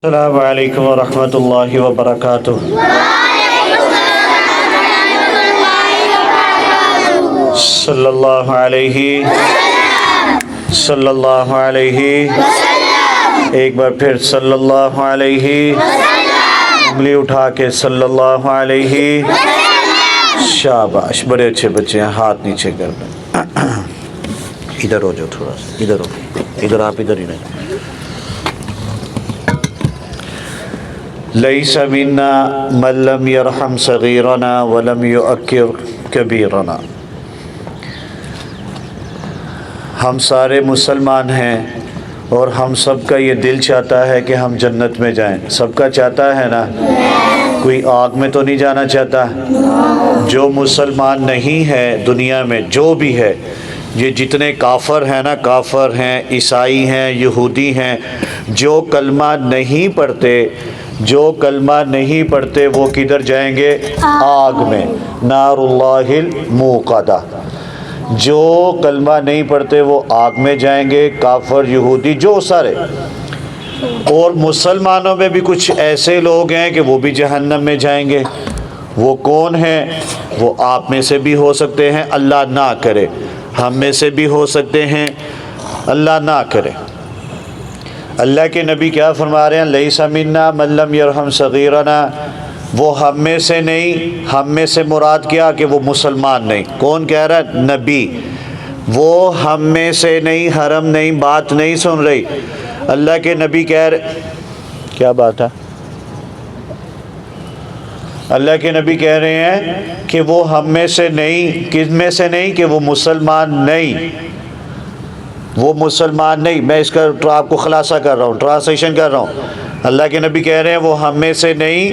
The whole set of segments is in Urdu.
السلام علیکم ورحمۃ اللہ وبرکاتہ۔ صلی اللہ علیہ ایک بار پھر صلی اللہ علیہ، انگلی اٹھا کے صلی اللہ علیہ۔ شاباش، بڑے اچھے بچے ہیں، ہاتھ نیچے کر دیں۔ ادھر ہو جاؤ، تھوڑا سا ادھر ہو، ادھر آپ ادھر ہی نہیں۔ لیس منا من لم یرحم صغیرنا ولم یؤکر کبیرنا۔ ہم سارے مسلمان ہیں اور ہم سب کا یہ دل چاہتا ہے کہ ہم جنت میں جائیں۔ سب کا چاہتا ہے نا، کوئی آگ میں تو نہیں جانا چاہتا۔ جو مسلمان نہیں ہے دنیا میں، جو بھی ہے، یہ جتنے کافر ہیں نا، کافر ہیں، عیسائی ہیں، یہودی ہیں، جو کلمہ نہیں پڑھتے، جو کلمہ نہیں پڑھتے وہ کدھر جائیں گے؟ آگ میں، نار اللہ الموقدہ۔ جو کلمہ نہیں پڑھتے وہ آگ میں جائیں گے، کافر، یہودی، جو سارے۔ اور مسلمانوں میں بھی کچھ ایسے لوگ ہیں کہ وہ بھی جہنم میں جائیں گے۔ وہ کون ہیں؟ وہ آپ میں سے بھی ہو سکتے ہیں، اللہ نہ کرے، ہم میں سے بھی ہو سکتے ہیں، اللہ نہ کرے۔ اللہ کے نبی کیا فرما رہے ہیں؟ لیس منا من لم یرحم صغیرنا۔ وہ ہم میں سے نہیں، ہم میں سے مراد کیا کہ وہ مسلمان نہیں۔ کون کہہ رہا ہے؟ نبی۔ وہ ہم میں سے نہیں، حرم نہیں، بات نہیں سن رہی۔ اللہ کے نبی کہہ رہے، کیا بات ہے؟ اللہ کے نبی کہہ رہے ہیں کہ وہ ہم میں سے نہیں، کس میں سے نہیں؟ کہ وہ مسلمان نہیں، وہ مسلمان نہیں۔ میں اس کا آپ کو خلاصہ کر رہا ہوں، ٹرانسلیشن کر رہا ہوں۔ اللہ کے نبی کہہ رہے ہیں وہ ہم میں سے نہیں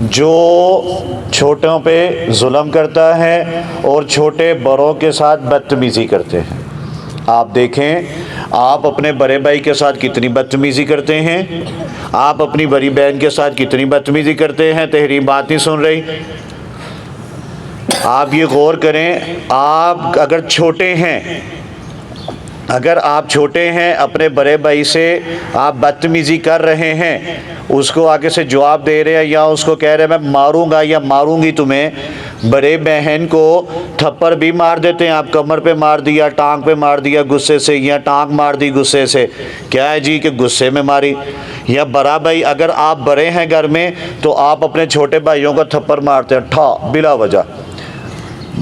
جو چھوٹوں پہ ظلم کرتا ہے اور چھوٹے بڑوں کے ساتھ بدتمیزی کرتے ہیں۔ آپ دیکھیں، آپ اپنے بڑے بھائی کے ساتھ کتنی بدتمیزی کرتے ہیں، آپ اپنی بڑی بہن کے ساتھ کتنی بدتمیزی کرتے ہیں۔ تحریم بات نہیں سن رہی۔ آپ یہ غور کریں، آپ اگر چھوٹے ہیں، اگر آپ چھوٹے ہیں، اپنے بڑے بھائی سے آپ بدتمیزی کر رہے ہیں، اس کو آگے سے جواب دے رہے ہیں یا اس کو کہہ رہے ہیں میں ماروں گا یا ماروں گی تمہیں۔ بڑے بہن کو تھپڑ بھی مار دیتے ہیں، آپ کمر پہ مار دیا، ٹانگ پہ مار دیا غصے سے، یا ٹانگ مار دی غصے سے، کیا ہے جی کہ غصے میں ماری۔ یا بڑا بھائی، اگر آپ بڑے ہیں گھر میں تو آپ اپنے چھوٹے بھائیوں کو تھپڑ مارتے ہیں، ٹھا بلا وجہ۔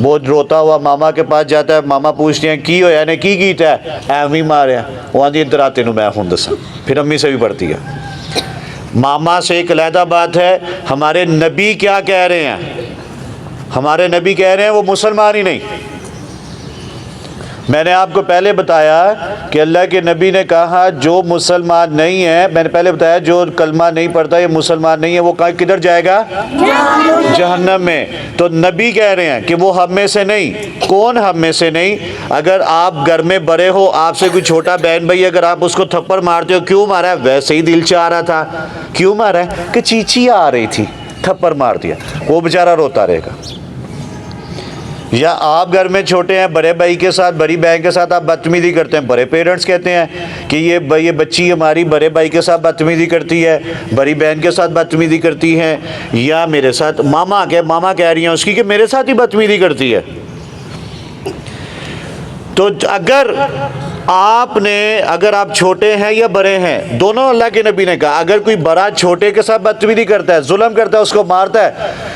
وہ روتا ہوا ماما کے پاس جاتا ہے، ماما پوچھتے ہیں کی ہویا نے کی کیتا ہے؟ ایویں ماریا۔ وہ آدھی ادھر آتے میں ہوں دسا، پھر امی سے بھی پڑھتی ہے۔ ماما سے ایک علیحدہ بات ہے۔ ہمارے نبی کیا کہہ رہے ہیں؟ ہمارے نبی کہہ رہے ہیں وہ مسلمان ہی نہیں۔ میں نے آپ کو پہلے بتایا کہ اللہ کے نبی نے کہا جو مسلمان نہیں ہے، میں نے پہلے بتایا جو کلمہ نہیں پڑھتا یہ مسلمان نہیں ہے، وہ کدھر جائے گا؟ جہنم میں۔ تو نبی کہہ رہے ہیں کہ وہ ہم میں سے نہیں۔ کون ہم میں سے نہیں؟ اگر آپ گھر میں بڑے ہو، آپ سے کوئی چھوٹا بہن بھائی، اگر آپ اس کو تھپڑ مارتے ہو، کیوں مارا ہے؟ ویسے ہی دل چاہ رہا تھا۔ کیوں مارا ہے؟ کہ چیچی آ رہی تھی، تھپڑ مار دیا، وہ بیچارہ روتا رہے گا۔ یا آپ گھر میں چھوٹے ہیں، بڑے بھائی کے ساتھ، بڑی بہن کے ساتھ آپ بدتمیزی کرتے ہیں، بڑے پیرنٹس کہتے ہیں کہ یہ بچی ہماری بڑے بھائی کے ساتھ بدتمیزی کرتی ہے، بڑی بہن کے ساتھ بدتمیزی کرتی ہے، یا میرے ساتھ ماما کہہ رہی ہیں اس کی کہ میرے ساتھ ہی بدتمیزی کرتی ہے۔ تو اگر آپ چھوٹے ہیں یا بڑے ہیں، دونوں اللہ کے نبی نے کہا، اگر کوئی بڑا چھوٹے کے ساتھ بدتمیزی کرتا ہے، ظلم کرتا ہے، اس کو مارتا ہے،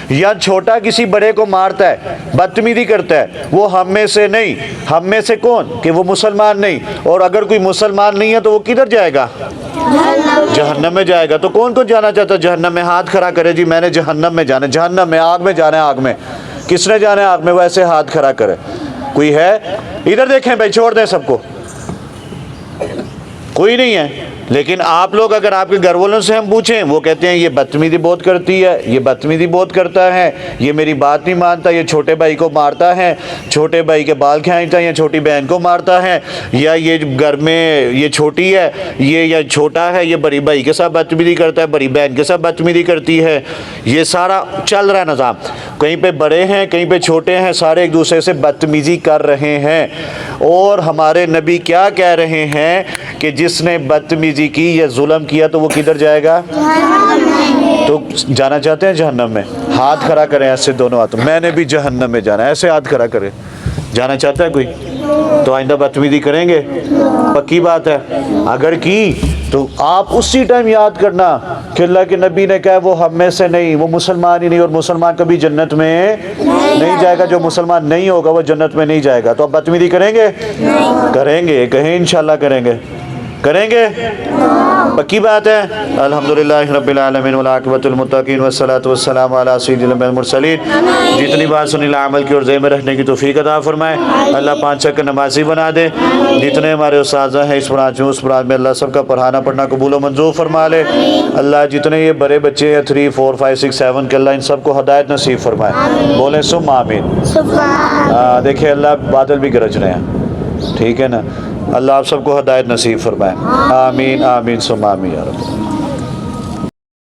یا چھوٹا کسی بڑے کو مارتا ہے، بدتمیزی کرتا ہے، وہ ہم میں سے نہیں۔ ہم میں سے کون؟ کہ وہ مسلمان نہیں۔ اور اگر کوئی مسلمان نہیں ہے تو وہ کدھر جائے گا؟ جہنم میں جائے گا۔ تو کون جانا چاہتا ہے جہنم میں؟ ہاتھ کھڑا کرے جی میں نے جہنم میں جانا ہے، جہنم میں، آگ میں جانا ہے، آگ میں۔ کس نے جانا ہے آگ میں؟ وہ ایسے ہاتھ کھڑا کرے۔ کوئی ہے؟ ادھر دیکھیں بھائی، چھوڑ دیں سب کو، کوئی نہیں ہے۔ لیکن آپ لوگ، اگر آپ کے گھر والوں سے ہم پوچھیں، وہ کہتے ہیں یہ بدتمیزی بہت کرتی ہے، یہ بدتمیزی بہت کرتا ہے، یہ میری بات نہیں مانتا، یہ چھوٹے بھائی کو مارتا ہے، چھوٹے بھائی کے بال کھینچتا ہے، یا چھوٹی بہن کو مارتا ہے، یا یہ گھر میں یہ چھوٹی ہے، یہ یا چھوٹا ہے، یہ بڑی بھائی کے ساتھ بدتمیزی کرتا ہے، بڑی بہن کے ساتھ بدتمیزی کرتی ہے۔ یہ سارا چل رہا ہے نظام، کہیں پہ بڑے ہیں، کہیں پہ چھوٹے ہیں، سارے ایک دوسرے سے بدتمیزی کر رہے ہیں۔ اور ہمارے نبی کیا کہہ رہے ہیں کہ جس نے بدتمیزی بدتمیزی کی یا ظلم کیا تو وہ کدھر جائے گا؟ تو جانا چاہتے ہیں جہنم میں؟ ہاتھ کھڑا کریں ایسے دونوں ہاتھ، میں نے بھی جہنم میں جانا ہے، ایسے ہاتھ کھڑا کریں۔ جانا چاہتا ہے کوئی؟ تو آئندہ بدتمیزی کریں گے؟ پکی بات ہے، اگر کی تو آپ اسی ٹائم یاد کرنا کہ اللہ کے نبی نے کہا وہ ہم میں سے نہیں، وہ مسلمان ہی نہیں، اور مسلمان کبھی جنت میں نہیں جائے گا، جو مسلمان نہیں ہوگا وہ جنت میں نہیں جائے گا۔ تو آپ بدتمیزی کریں گے؟ کریں گے، کہیں انشاءاللہ کریں گے، کریں گے؟ پکی بات ہے۔ الحمدللہ رب العالمین والعاقبۃ للمتقین والصلاۃ والسلام علی سید الانبیاء والمرسلین۔ جتنی بات سنی عمل کی اور ذہن میں رکھنے کی توفیق عطا فرمائے، اللہ 5 وقت نمازی بنا دے۔ جتنے ہمارے اساتذہ ہیں اس برانچ میں اس برانچ میں، اللہ سب کا پڑھانا پڑھنا قبول و منظور فرما لے۔ اللہ جتنے یہ بڑے بچے ہیں 3 4 5 6 7 کے، اللہ ان سب کو ہدایت نصیب فرمائے، بولیں ثم آمین۔ دیکھیں اللہ بادل بھی گرج رہے ہیں، ٹھیک ہے نا؟ اللہ آپ سب کو ہدایت نصیب فرمائے، آمین آمین ثم آمین یا رب۔